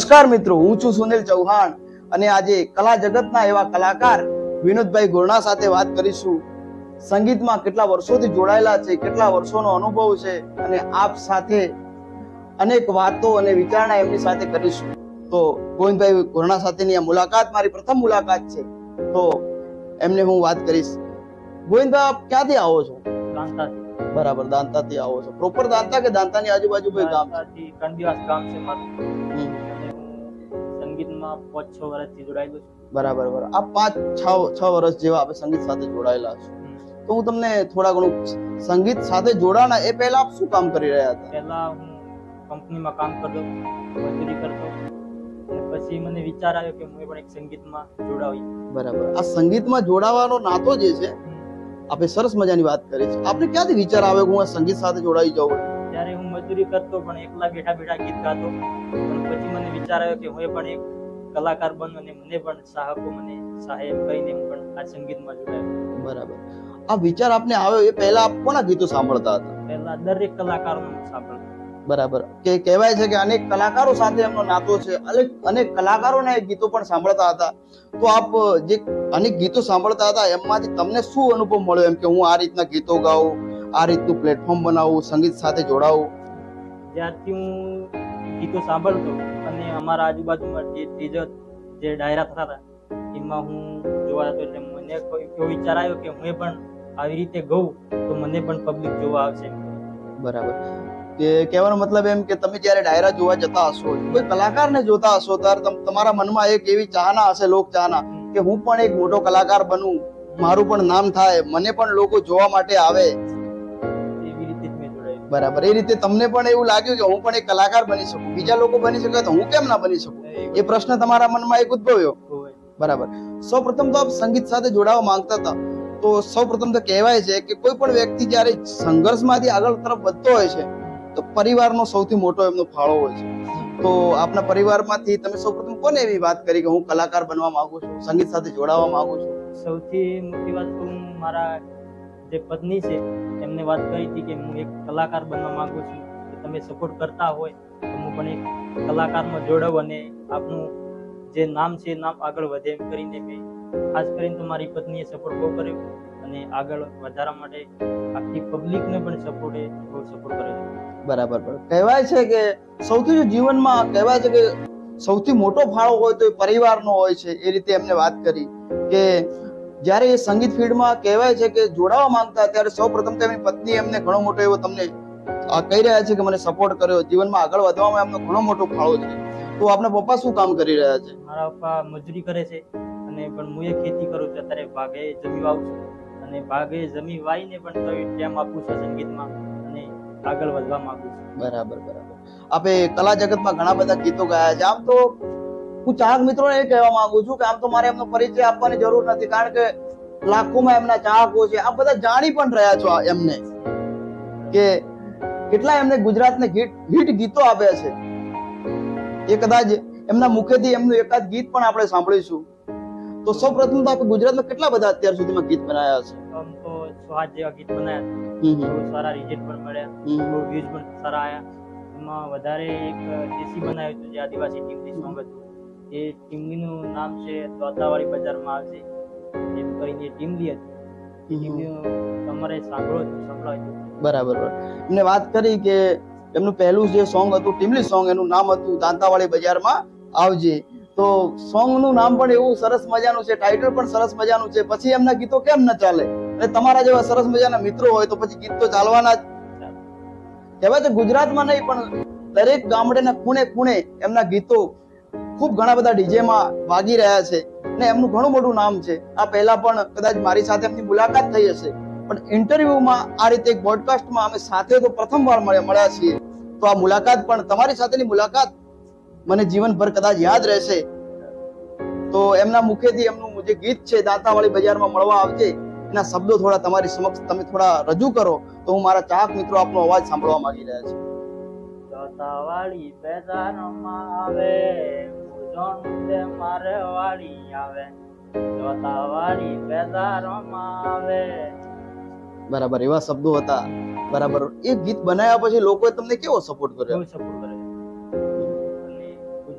નમસ્કાર મિત્રો, હું છું સુનિલ ચૌહાણ અને આજે કલા જગતના એવા કલાકાર વિનોદભાઈ ગોરણા સાથે વાત કરીશું. સંગીતમાં કેટલા વર્ષોથી જોડાયેલા છે, કેટલા વર્ષોનો અનુભવ છે અને આપ સાથે અનેક વાતો અને વિચારણા એમની સાથે કરીશું. તો ગોવિંદભાઈ ગોરણા સાથેની આ મુલાકાત મારી પ્રથમ મુલાકાત છે, તો એમને હું વાત કરીશ. ગોવિંદભાઈ, આપ ક્યાંથી આવો છો? દાંતાથી. બરાબર, દાંતાથી આવો છો. પ્રોપર દાંતા કે દાંતાની આજુબાજુ કોઈ ગામ? દાંતાથી કંડિવાસ ગામ છે મારું. અને હું સંગીતમાં 5-6 વર્ષથી જોડાયેલો છું. બરાબર બરાબર. આ 5-6 વર્ષ જેવા આપણે સંગીત સાથે જોડાયેલા છો. તો હું તમને થોડા ઘણું સંગીત સાથે જોડાણા એ પહેલા આપ શું કામ કરી રહ્યા હતા? પહેલા હું કંપનીમાં કામ કરતો, મજૂરી કરતો, અને પછી મને વિચાર આવ્યો કે હું પણ એક સંગીતમાં જોડાવી. બરાબર. આ સંગીતમાં જોડાવાનો નાતો જે છે, આપણે સરસ મજાની વાત કરી છે. આપને ક્યાંથી વિચાર આવ્યો કે હું આ સંગીત સાથે જોડાઈ જાઉં? ત્યારે હું મજૂરી કરતો પણ એકલા બેઠા બેઠા ગીત ગાતો, પણ પછી મને વિચાર આવ્યો કે હું પણ એક કલાકાર બનું અને મને પણ સાહકો મને સહાય કરીને હું પણ આ સંગીતમાં જોડાયો. બરાબર. આ વિચાર આપને આવ્યો એ પહેલા આપ કોના ગીતો સાંભળતા હતા? પહેલા દરેક કલાકારોનું સાંભળતો. બરાબર. કે કહેવાય છે કે અનેક કલાકારો સાથે એમનો નાતો છે, અનેક કલાકારોના ગીતો પણ સાંભળતા હતા. તો આપ જે અનેક ગીતો સાંભળતા હતા એમાંથી તમને શું અનુભવ મળ્યો એમ કે હું આ રીતના ગીતો ગાઉં, આ રીતનું પ્લેટફોર્મ બનાવું, સંગીત સાથે જોડાવું? જ્યારથી હું ગીતો સાંભળતો અને અમારા આજુબાજુમાં જે ડાયરા થતા હતા એમાં હું જોવા જતો, એટલે મને એવો વિચાર આવ્યો કે હું પણ આવી રીતે ગાઉં તો મને પણ પબ્લિક જોવા આવશે. બરાબર. કે કહેવાનો મતલબ એમ કે તમે જ્યારે ડાયરા જોવા જતા હશો, કોઈ કલાકારને જોતા હશો, ત્યારે તમારા મનમાં એક એવી ચાહના હશે, લોક ચાહના, કે હું પણ એક મોટો કલાકાર બનું, મારું પણ નામ થાય, મને પણ લોકો જોવા માટે આવે. એવી રીતે જ મેં જોડાયું. બરાબર. એ રીતે તમને પણ એવું લાગ્યું કે હું પણ એક કલાકાર બની શકું, બીજા લોકો બની શકે તો હું કેમ ના બની શકું? એ પ્રશ્ન તમારા મનમાં એક ઉદ્ભવ્યો. બરાબર. સૌપ્રથમ તો આપ સંગીત સાથે જોડાવા માંગતા હતા, તો સૌપ્રથમ તો કહેવાય છે કે કોઈ પણ વ્યક્તિ જ્યારે સંઘર્ષમાંથી આગળ તરફ વધતો હોય છે તો પરિવારનો સૌથી મોટો એમનો ફાળો હોય છે. તો આપના પરિવારમાંથી તમે સૌપ્રથમ કોને એવી વાત કરી કે હું કલાકાર બનવા માંગુ છું, સંગીત સાથે જોડાવા માંગુ છું? સૌથી મોટી વાત તો હું મારા જે પત્ની છે એમને વાત કરી હતી કે હું એક કલાકાર બનવા માંગુ છું, તો તમે સપોર્ટ કરતા હોય તો હું પણ એક કલાકારમાં જોડાઉં અને આપનું જે નામ છે નામ આગળ વધે એમ કરીને મેં ખાસ કરીને તો મારી પત્નીએ સપોર્ટ બહુ કર્યો અને આગળ વધારવા માટે આખી પબ્લિકને પણ બહુ સપોર્ટ કર્યો. બરાબર. કહેવાય છે કે સૌથી જો જીવનમાં કહેવાય છે કે સૌથી મોટો ફાળો હોય તો એ પરિવારનો હોય છે. એ રીતે એમને વાત કરી કે જ્યારે એ સંગીત ફિલ્ડમાં કહેવાય છે કે જોડાવા માંગતા ત્યારે સૌપ્રથમ તો એમની પત્ની એમને ઘણો મોટો એવો તમને કહી રહ્યા છે કે મને સપોર્ટ કર્યો, જીવનમાં આગળ વધવામાં એમનો ઘણો મોટો ફાળો છે. તો આપના પપ્પા શું કામ કરી રહ્યા છે? મારા પપ્પા મજૂરી કરે છે અને પણ હું એ ખેતી કરું છું. અત્યારે ભાગે જમી વાવું છું અને ભાગે જમી વાવીને પણ ટાઈમ આપું છું સંગીતમાં અને આગળ વધવા માંગુ છું. બરાબર બરાબર. આપે કલા જગતમાં ઘણા બધા ગીતો ગાયા છે. આમ તો હું ચાહક મિત્રોને એ કહેવા માંગુ છું કે આમ તો મારે એમનો પરિચય આપવાની જરૂર નથી, કારણ કે લાખોમાં એમના ચાહકો છે. આપ બધા જાણી પણ રહ્યા છો એમને કે કેટલા એમને ગુજરાતને હિટ ગીતો આપ્યા છે. એ કદાચ એમના મુખેથી એમનું એકાદ ગીત પણ આપણે સાંભળીશું. તો સૌપ્રથમ તો આપણે ગુજરાતમાં કેટલા બધા અત્યાર સુધીમાં ગીત બનાવ્યા છે? આમ તો 7 જેવા ગીત બનાવ્યા, બહુ સારા રિઝલ્ટ પણ મળ્યા, બહુ વ્યૂઝ પણ સારા આવ્યા. એમાં વધારે એક દેશી બનાવ્યું હતું, જે આદિવાસી ટીમની સોંગ હતું. એ ટીમનું નામ છે દોતાવાળી બજારમાં આવશે એમ કરીને ટીમલી હતી. એ ટીમનું તમારે સંભળાવ્યું. બરાબર. એમને વાત કરી કે એમનું પહેલું જે સોંગ હતું ટીમલી સોંગ, એનું નામ હતું દાંતાવાળી બજારમાં આવજે. તો સોંગનું નામ પણ એવું સરસ મજાનું છે, ટાઇટલ પણ સરસ મજાનું છે. પછી એમના ગીતો કેમ ન ચાલે? અને તમારા જેવા સરસ મજાના મિત્રો હોય તો પછી ગીત તો ચાલવાના જ. કહેવાય છે ગુજરાતમાં નહીં પણ દરેક ગામડેના ખૂણે ખૂણે એમના ગીતો ખૂબ ઘણા બધા ડીજેમાં વાગી રહ્યા છે અને એમનું ઘણું મોટું નામ છે. આ પહેલા પણ કદાચ મારી સાથે એમની મુલાકાત થઈ હશે, પણ ઇન્ટરવ્યુમાં આ રીતે એક પોડકાસ્ટમાં અમે સાથે તો પ્રથમવાર મળ્યા છીએ. તો આ મુલાકાત પણ તમારી સાથેની મુલાકાત મને જીવનભર કદાચ યાદ રહેશે. તો એમના મુખેથી એમનું જે ગીત છે દાંતાવાળી બજારમાં મળવા આવજે, એના શબ્દો થોડા તમારી સમક્ષ તમે થોડા રજૂ કરો તો હું મારા ચાહક મિત્રો આપનો અવાજ સાંભળવા માંગી રહ્યા છે. દાંતાવાળી બજારમાં આવે મારે વાળી આવે, દાંતાવાળી બજારમાં આવે. બરાબર, એવા શબ્દો હતા. બરાબર. એ ગીત બનાવ્યા પછી લોકોએ તમને કેવો સપોર્ટ કર્યો? સપોર્ટ કર્યો.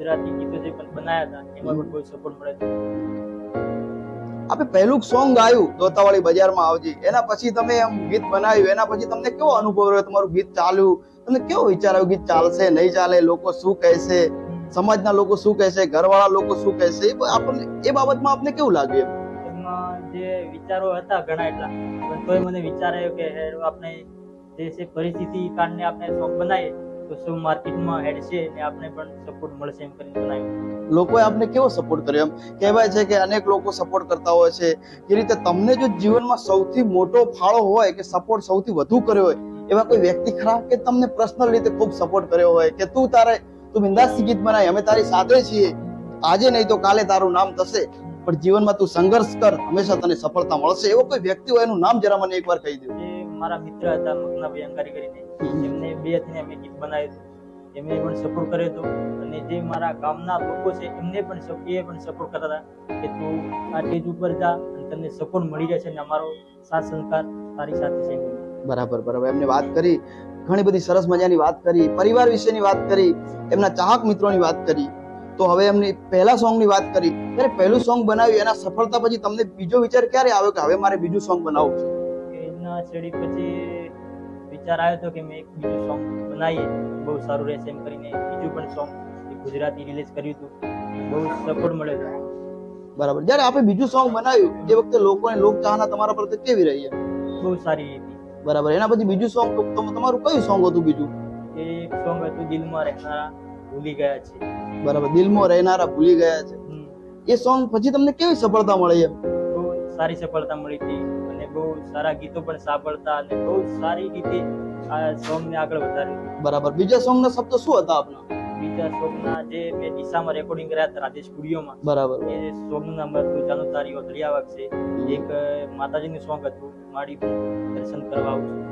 ગુજરાતી ગીતો જે પણ બનાવ્યા હતા એમાં પણ બહુ સપોર્ટ મળે છે. આપણે પહેલું સોંગ ગાયું દોતાવાળી બજારમાં આવજે, એના પછી તમે એમ ગીત બનાવ્યું, એના પછી તમને કેવો અનુભવ રહ્યો? તમારું ગીત ચાલ્યું, તમને કેવો વિચાર આવ્યો ગીત ચાલશે નહીં ચાલે, લોકો શું કહેશે, સમાજના લોકો શું કહેશે, ઘરવાળા લોકો શું કહેશે, આપણને એ બાબતમાં આપને કેવું લાગ્યું? એમાં જે વિચારો હતા ઘણા એટલા, પણ તોય મને વિચાર આવ્યો કે આપણે જે છે પરિસ્થિતિ કારણે આપણે સોંગ બનાવીએ તો શું માર્કેટમાં હેડશે ને આપણે પણ સપોર્ટ મળશે એમ કરીને બનાવ્યું. લોકોએ આપને કેવો સપોર્ટ કર્યો? એમ કહેવાય છે કે અનેક લોકો સપોર્ટ કરતા હોય છે, એ રીતે તમને જો જીવનમાં સૌથી મોટો ફાળો હોય કે સપોર્ટ સૌથી વધુ કર્યો હોય એવા કોઈ વ્યક્તિ ખરા કે તમને પર્સનલ રીતે ખૂબ સપોર્ટ કર્યો હોય કે તું બિંદાસથી ગીત બનાય, અમે તારી સાથે છીએ, આજે નહીં તો કાલે તારું નામ થશે, પણ જીવનમાં તું સંઘર્ષ કર, હંમેશા તને સફળતા મળશે, એવો કોઈ વ્યક્તિ હોય એનું નામ જરા મને એકવાર કહી દો. જે મારા મિત્ર હતા મકનાભાઈ અંગારી કરીને, એમને 2 થી અમે ગીત બનાવ્યું હતું, એમને પણ સપોર્ટ કર્યો હતો. અને જે મારા ગામના લોકો છે એમને પણ સપોર્ટ કરતા હતા કે તું આ સ્ટેજ ઉપર જા અને તમને સપોર્ટ મળી રહેશે અને અમારો સાથ સહકાર તારી સાથે છે. બરાબર. એમને વાત કરી, ઘણી બધી સરસ મજાની વાત કરી, પરિવાર વિશેની વાત કરી, એમના ચાહક મિત્રોની વાત કરી. તો હવે એમની પહેલા સોંગની વાત કરી, ત્યારે પહેલું સોંગ બનાવ્યું એના સફળતા પછી તમને બીજો વિચાર ક્યારે આવ્યો કે હવે મારે બીજું સોંગ બનાવવું છે? એના છેડી પછી વિચાર આવ્યો હતો કે મેં એક બીજું સોંગ બનાવીએ, બહુ સારું રહેશે એમ કરીને બીજું પણ સોંગ ગુજરાતી રિલીઝ કર્યું હતું, બહુ સપોર્ટ મળ્યો હતો. બરાબર. જ્યારે આપણે બીજું સોંગ બનાવ્યું એ વખતે લોકોને લોકચાહના તમારા પર કેવી રહી? બહુ સારી હતી. બરાબર. એના પછી બીજું સોંગ તમારું કયું સોંગ હતું બીજું? એક સોંગ હતું દિલમાં રહેનારા ભૂલી ગયા છે. બરાબર. દિલમાં રહેનારા ભૂલી ગયા છે. એ સોંગ પછી તમને કેવી સફળતા મળી? બહુ સારી સફળતા મળી હતી અને બહુ સારા ગીતો પણ સાંભળતા અને બહુ સારી રીતે આ સોંગ ને આગળ વધાર્યું. બરાબર. બીજા સોંગ ના શબ્દ શું હતા આપના? બીજા સોંગ ના જે મેં ડીસામાં રેકોર્ડિંગ કર્યા હતા રાજેશ સ્ટુડિયોમાં, બરાબર, એ સોંગ નું નામ હતું જાનો તારી ઓધળિયા વાગશે. એક માતાજીનું સોંગ હતું માડી દર્શન કરવા આવું છું.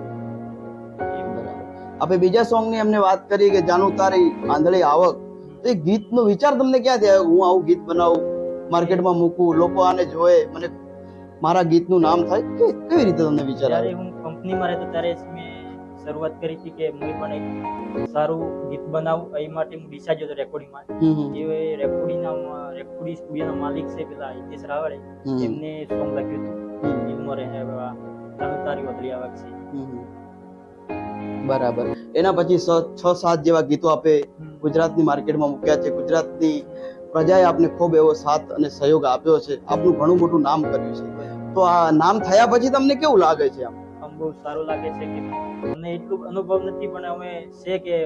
આપણે બીજા સોંગ ની એમને વાત કરી કે જાનું તારી આંધળી આવક, તો એ ગીત નો વિચાર તમને ક્યાંથી આવ્યો? હું આવું ગીત બનાવું, માર્કેટમાં મૂકું, લોકો આને જોવે, મને મારા ગીત નું નામ થાય, કેવી રીતે તમને વિચાર આવ્યો? જ્યારે હું કંપનીમાં રહેતો ત્યારે મેં શરૂઆત કરી હતી કે હું પણ એક સારું ગીત બનાવું, એ માટે હું ડીસા જતો રેકોર્ડિંગમાં. એ રેકોર્ડિંગ સ્ટુડિયોના માલિક છે પેલા હિતેશ રાવળે, એમને સોંગ લખ્યું હતું દિલમાં રહેવા જાનો તારી ઓધળિયા વાગશે. બરાબર. એના પછી 6-7 જેવા ગીતો આપે ગુજરાતની માર્કેટમાં મૂક્યા છે. ગુજરાતની પ્રજાએ આપને ખૂબ એવો સાથ અને સહયોગ આપ્યો છે, આપનું ઘણું મોટું નામ કર્યું છે. તો આ નામ થયા પછી તમને કેવું લાગે છે? આમ બહુ સારું લાગે છે કે મને એટલું અનુભવ નથી, પણ અમે છે કે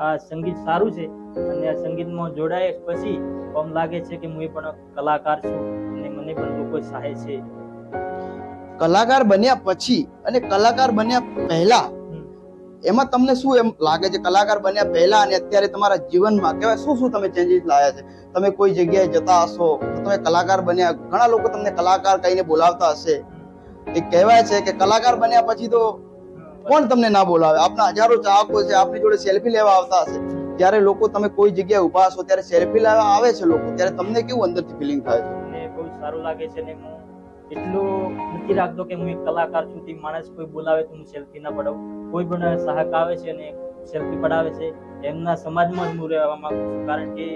આ સંગીત સારું છે અને આ સંગીતમાં જોડાય પછી આમ લાગે છે કે હું પણ કલાકાર છું અને મને પણ લોકો ચાહે છે. કલાકાર બન્યા પછી અને કલાકાર બન્યા પહેલા એમાં તમને શું એમ લાગે છે? કલાકાર બન્યા પહેલા અને અત્યારે તમારા જીવનમાં કેવા શું તમે ચેન્જીસ લાયા છે? તમે કોઈ જગ્યાએ જતા હશો તો તમે કલાકાર બન્યા, ઘણા લોકો તમને કલાકાર કહીને બોલાવતા હશે. એ કહેવાય છે કે કલાકાર બન્યા પછી તો કોણ તમને ના બોલાવે? આપના હજારો ચાહકો છે, આપની જોડે સેલ્ફી લેવા આવતા હશે. જ્યારે લોકો તમે કોઈ જગ્યાએ ઉભા હશો ત્યારે સેલ્ફી લેવા આવે છે લોકો, ત્યારે તમને કેવું અંદરથી ફીલિંગ થાય છે? મને બહુ સારું લાગે છે ને હું એટલું નથી રાખતો કે હું એક કલાકાર છું, તે માણસ કોઈ બોલાવે તો હું સેલ્ફી ના પડાવું. કોઈ પણ સહાયક આવે છે અને સેલ્ફી પડાવે છે, એમના સમાજમાં જ હું રહેવા માંગુ છું, કારણ કે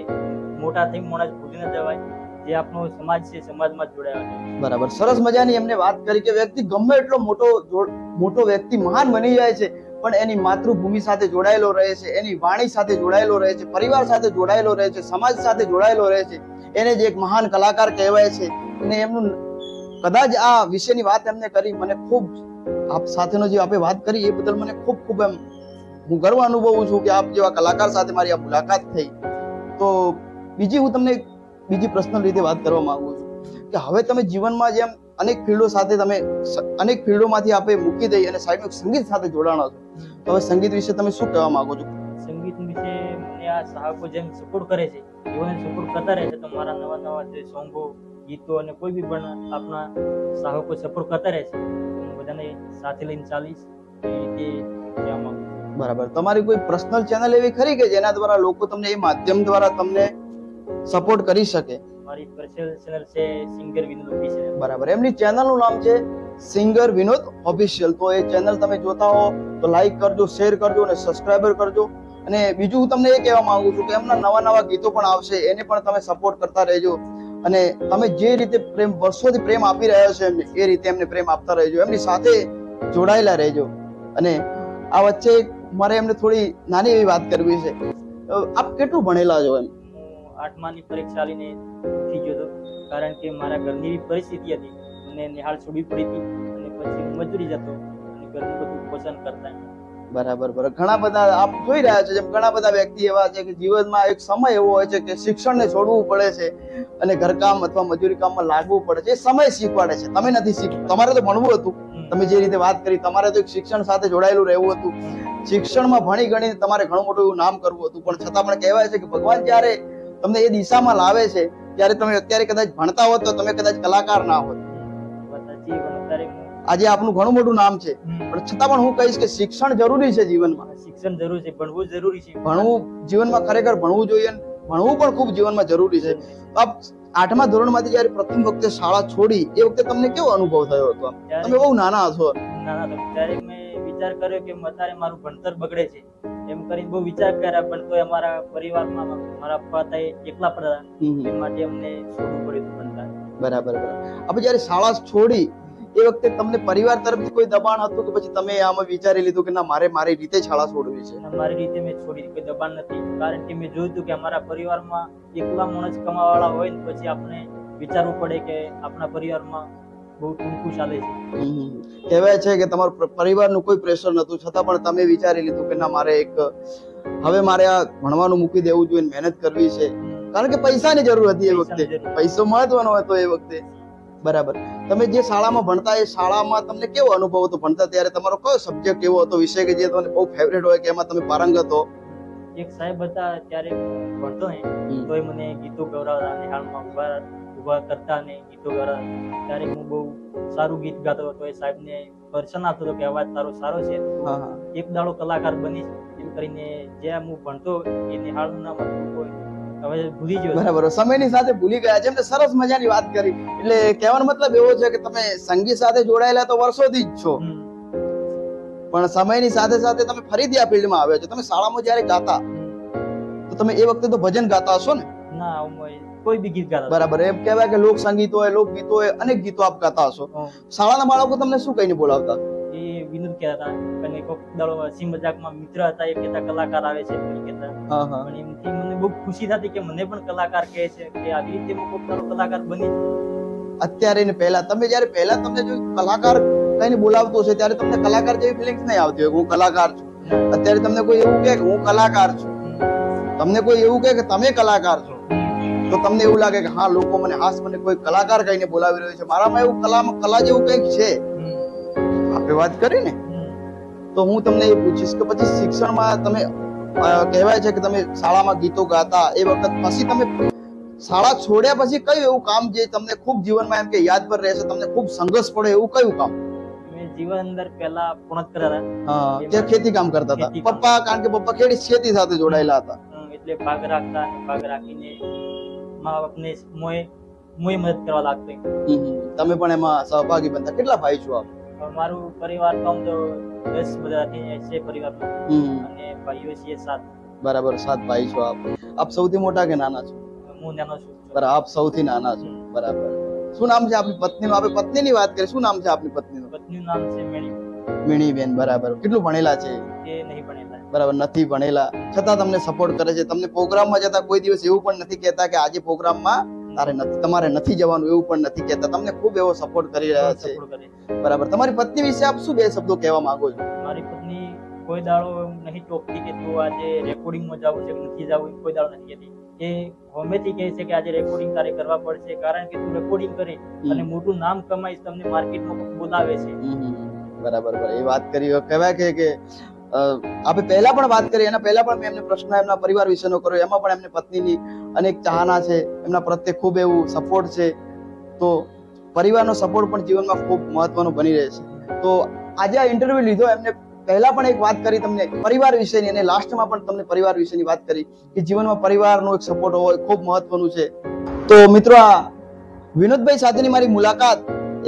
મોટા થઈ માણસ ભૂલી ન જવાય, જે આપણો સમાજ છે સમાજમાં જ જોડાયા છે. બરાબર. સરસ મજાની એમને વાત કરી કે વ્યક્તિ ગમે એટલો મોટો વ્યક્તિ મહાન બની જાય છે, પણ એની માતૃભૂમિ સાથે જોડાયેલો રહે છે, એની વાણી સાથે જોડાયેલો રહે છે, પરિવાર સાથે જોડાયેલો રહે છે, સમાજ સાથે જોડાયેલો રહે છે, એને જ એક મહાન કલાકાર કહેવાય છે. અને એમનું કદાચ આ વિષયની વાત એમને કરી, મને ખૂબ આપ સાથેનો જે આપણે વાત કરી એ બદલ મને ખૂબ એમ હું ગર્વ અનુભવું છું કે આપ જેવા કલાકાર સાથે મારી આ મુલાકાત થઈ. તો હું તમને બીજી પર્સનલ રીતે વાત કરવા માંગુ છું કે હવે તમે જીવનમાં જેમ અનેક ફિલ્ડો સાથે અનેક ફિલ્ડોમાંથી આપણે મૂકી દઈ અને સાઈડમાં સંગીત સાથે જોડાણા છો, તો હવે સંગીત વિશે તમે શું કહેવા માંગો છો? સંગીત વિશે મને આ ચાહકો જેમ સપોર્ટ કરે છે એવાને સપોર્ટ કરતા રહે છે, તો મારા નવા જે સોંગો, ગીતો અને કોઈ બી પણ આપણા ચાહકો સપોર્ટ કરતા રહે છે, હું બધાને સાથે લઈને ચાલીશ એ રીતે કહેવા માંગુ છું. બરાબર. તમારી કોઈ પર્સનલ ચેનલ એવી ખરી કે જેના દ્વારા લોકો તમને એ માધ્યમ દ્વારા તમને સપોર્ટ કરી શકે? મારી પર્સનલ ચેનલ છે સિંગર વિનોદ ઓફિશિયલ. બરાબર. એમની ચેનલનું નામ છે સિંગર વિનોદ ઓફિશિયલ. તો એ ચેનલ તમે જોતા હો તો લાઈક કરજો, શેર કરજો અને સબસ્ક્રાઇબર કરજો. અને બીજું હું તમને એ કહેવા માંગુ છું કે એમના નવા નવા ગીતો પણ આવશે, એને પણ તમે સપોર્ટ કરતા રહેજો. અને તમે જે રીતે પ્રેમ વર્ષોથી પ્રેમ આપી રહ્યા છો એમને, એ રીતે એમને પ્રેમ આપતા રહેજો, એમની સાથે જોડાયેલા રહેજો. અને આ વચ્ચે મારે એમને થોડી નાની એવી વાત કરવી છે. આપ કેટલું ભણેલા છો? એમ હું 8માની પરીક્ષા આલીને ઉઠી ગયો હતો, કારણ કે મારા ઘરની એવી પરિસ્થિતિ હતી, મને નિહાળ છોડવી પડી હતી અને પછી હું મજૂરી જતો અને ઘરનું બધું પોષણ કરતા. બરાબર. ઘણા બધા આપ જોઈ રહ્યા છો, જેમ ઘણા બધા વ્યક્તિ એવા છે કે જીવનમાં એક સમય એવો હોય છે કે શિક્ષણને છોડવું પડે છે અને ઘરકામ અથવા મજૂરી કામમાં લાગવું પડે છે. એ સમય શીખવાડે છે, તમે નથી શીખવું. તમારે તો ભણવું હતું, તમે જે રીતે વાત કરી, તમારે તો એક શિક્ષણ સાથે જોડાયેલું રહેવું હતું. શિક્ષણમાં ભણી ગણીને તમારે ઘણું મોટું એવું નામ કરવું હતું, પણ છતાં પણ કહેવાય છે કે ભગવાન જ્યારે તમને એ દિશામાં લાવે છે ત્યારે તમે અત્યારે કદાચ ભણતા હોત તો તમે કદાચ કલાકાર ના હોત. આજે આપનું ઘણું મોટું નામ છે, પણ છતાં પણ હું કહીશ કે શિક્ષણ જરૂરી છે જીવનમાં. શિક્ષણ જરૂરી છે, ભણવું જરૂરી છે. ભણવું જીવનમાં ખરેખર ભણવું જોઈએ, ભણવું પણ ખૂબ જીવનમાં જરૂરી છે. આપ 8મા ધોરણમાંથી જ્યારે પ્રથમ વખતે શાળા છોડી એ વખતે તમને કેવો અનુભવ થયો હતો? તમે બહુ નાના છો. નાના હતો ત્યારે મેં વિચાર કર્યો કે અત્યારે મારું ભણતર બગડે છે, એમ કરીને બહુ વિચાર કર્યા, પણ તોય અમારા પરિવારમાં મારા પપ્પા હતા એકલા પડતા, એ માટે અમને છોડવું પડ્યું ભણતા. બરાબર. આપણે જ્યારે શાળા છોડી એ વખતે તમને પરિવાર તરફથી કોઈ દબાણ હતું કે પછી તમે આમાં વિચારી લીધું કે ના મારે મારી રીતે શાળા છોડવી છે? મારી રીતે મેં છોડી, કોઈ દબાણ નથી, કારણ કે મેં જોયું હતું કે અમારા પરિવારમાં એકલા માણસ કમાવાવાળા હોય ને પછી આપણે વિચારવું પડે કે આપણા પરિવારમાં બહુ ટૂંકું ચાલે છે. કહેવાય છે કે તમારું પરિવારનું કોઈ પ્રેશર નતું, છતાં પણ તમે વિચારી લીધું કે ના મારે હવે મારે આ ભણવાનું મૂકી દેવું જોઈએ, મહેનત કરવી છે, કારણ કે પૈસાની જરૂર હતી એ વખતે, પૈસો મહત્વનો હતો એ વખતે. બરાબર. તમે જે શાળામાં ભણતા એ શાળામાં તમને કેવો અનુભવ હતો ભણતા ત્યારે? તમારો કયો સબ્જેક્ટ એવો હતો, વિષય કે જે તમને બહુ ફેવરેટ હોય કે એમાં તમે પારંગત હો? એક સાહેબ હતા ત્યારે હું ભણતો ને તોય મને ગીતો ગવડાવતા, નિહાળમાં ઉભા કરતા ને ગીતો ગવડાવતા. ત્યારે હું બહુ સારું ગીત ગાતો હતો. એ સાહેબને પર્સન આપતો હતો કે અવાજ તારો સારો છે, એક દાડો કલાકાર બનીશ, એમ કરીને. જે હું ભણતો એ નિહાળનું નામ હતું, હવે ભૂલી ગયો. બરાબર. સમયની સાથે ભૂલી ગયા. જેમ સરસ મજાની વાત કરી, એટલે કહેવાનો મતલબ એવો છે કે તમે સંગીત સાથે જોડાયેલા તો વર્ષોથી જ છો, પણ સમયની સાથે સાથે તમે ફરીથી આ ફિલ્ડમાં આવ્યા છો. તમે શાળામાં જ્યારે ગાતા તો તમે એ વખતે તો ભજન ગાતા હશો ને? ના, કોઈ બી ગીત ગાતા. બરાબર. એમ કહેવાય કે લોક સંગીત હોય, લોકગીતો હોય, અનેક ગીતો આપ ગાતા હશો. શાળાના બાળકો તમને શું કહીને બોલાવતા? એ વિનોદ કહેતા, અને કોક દાડો હસી મજાકમાં મિત્ર હતા એ કહેતા કલાકાર આવે છે, પણ કહેતા. પણ એમથી મને બહુ ખુશી થતી કે મને પણ કલાકાર કહે છે, કે આવી રીતે હું કોક દાડો કલાકાર બની. અત્યારે ને પહેલા તમે જ્યારે પહેલા તમને જો કલાકાર કઈને બોલાવતો છે ત્યારે તમને કલાકાર જેવી ફિલિંગ્સ નહીં આવતી હોય હું કલાકાર છું. અત્યારે તમને કોઈ એવું કહે કે હું કલાકાર છું, તમને કોઈ એવું કહે કે તમે કલાકાર છો, તો તમને એવું લાગે કે હા લોકો મને મને કોઈ કલાકાર કહીને બોલાવી રહ્યો છે, મારામાં એવું કલા જેવું કંઈક છે. આપણે વાત કરી ને, તો હું તમને એ પૂછીશ કે પછી શિક્ષણમાં તમે કહેવાય છે કે તમે શાળામાં ગીતો ગાતા, એ વખત પછી તમે શાળા છોડ્યા પછી કયું એવું કામ જે તમને ખૂબ જીવનમાં એમ કે યાદ પર રહેશે, તમને ખૂબ સંઘર્ષ પડે એવું કયું કામ? મેં જીવન અંદર પહેલા પૂર્ણ કર્યા હતા, તે ખેતી કામ કરતા હતા. પપ્પા, કારણ કે પપ્પા ખેતી સાથે જોડાયેલા હતા, એટલે ભાગ રાખતા, અને ભાગ રાખીને મા બાપને મોય મદદ કરવા લાગતી. તમે પણ એમાં સહભાગી બનતા. કેટલા ભાઈ છો આપ? મારું પરિવાર તો 10 બધા છે પરિવારમાં, અને ભાઈઓ છે 7. બરાબર. 7 ભાઈ છો આપ. આપ સૌથી મોટા કે નાના છો? હું નાનો છું. બરાબર. આપ સૌથી નાના છો. બરાબર. શું નામ છે આપની પત્નીનું? આપણે પત્નીની વાત કરીએ. શું નામ છે આપની પત્નીનું? પત્નીનું નામ છે મીણીબેન. બરાબર. કેટલું ભણેલા છે? એ નહીં ભણેલા. બરાબર. નથી ભણેલા, છતાં તમને સપોર્ટ કરે છે. તમને પ્રોગ્રામમાં જતા કોઈ દિવસ એવું પણ નથી કહેતા કે આજે પ્રોગ્રામમાં તમારે નથી જવાનું, એવું પણ નથી કહેતા. તમને ખૂબ એવો સપોર્ટ કરી રહ્યા છે. બરાબર. તમારી પત્ની વિશે આપ શું 2 શબ્દો કહેવા માંગો છો? મારી પત્ની કોઈ દાડો નહીં ટોકતી કે તું આજે રેકોર્ડિંગમાં જવું છે કે નથી જવું, કોઈ દાડો નથી કહેતી. એ હોમેથી કહે છે કે આજે રેકોર્ડિંગ તારે કરવા પડશે, કારણ કે તું રેકોર્ડિંગ કરી અને મોટું નામ કમાઈશ, તમને માર્કેટમાં બોલાવે છે. બરાબર. એ વાત કરી. કહેવાય કે આપણે પહેલા પણ વાત કરી, એના પહેલા પણ મેં એમને પ્રશ્ન એમના પરિવાર વિશેનો કર્યો, એમાં પણ એમને પત્નીની અનેક ચાહના છે, એમના પ્રત્યે ખૂબ એવું સપોર્ટ છે. તો પરિવારનો સપોર્ટ પણ જીવનમાં ખૂબ મહત્વનો બની રહે છે. તો આજે આ ઇન્ટરવ્યુ લીધો, એમને પહેલા પણ એક વાત કરી તમને પરિવાર વિશેની, અને લાસ્ટમાં પણ તમને પરિવાર વિશેની વાત કરી કે જીવનમાં પરિવારનો એક સપોર્ટ હોય ખૂબ મહત્વનું છે. તો મિત્રો, આ વિનોદભાઈ સાથેની મારી મુલાકાત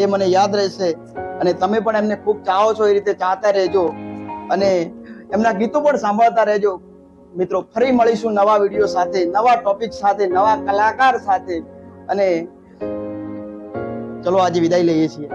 એ મને યાદ રહેશે, અને તમે પણ એમને ખૂબ ચાહો છો એ રીતે ચાહતા રહેજો, અને એમના ગીતો પણ સાંભળતા રહેજો. મિત્રો ફરી મળીશું નવા વિડીયો સાથે, નવા ટોપિક સાથે, નવા કલાકાર સાથે. અને ચલો આજે વિદાય લઈએ છીએ.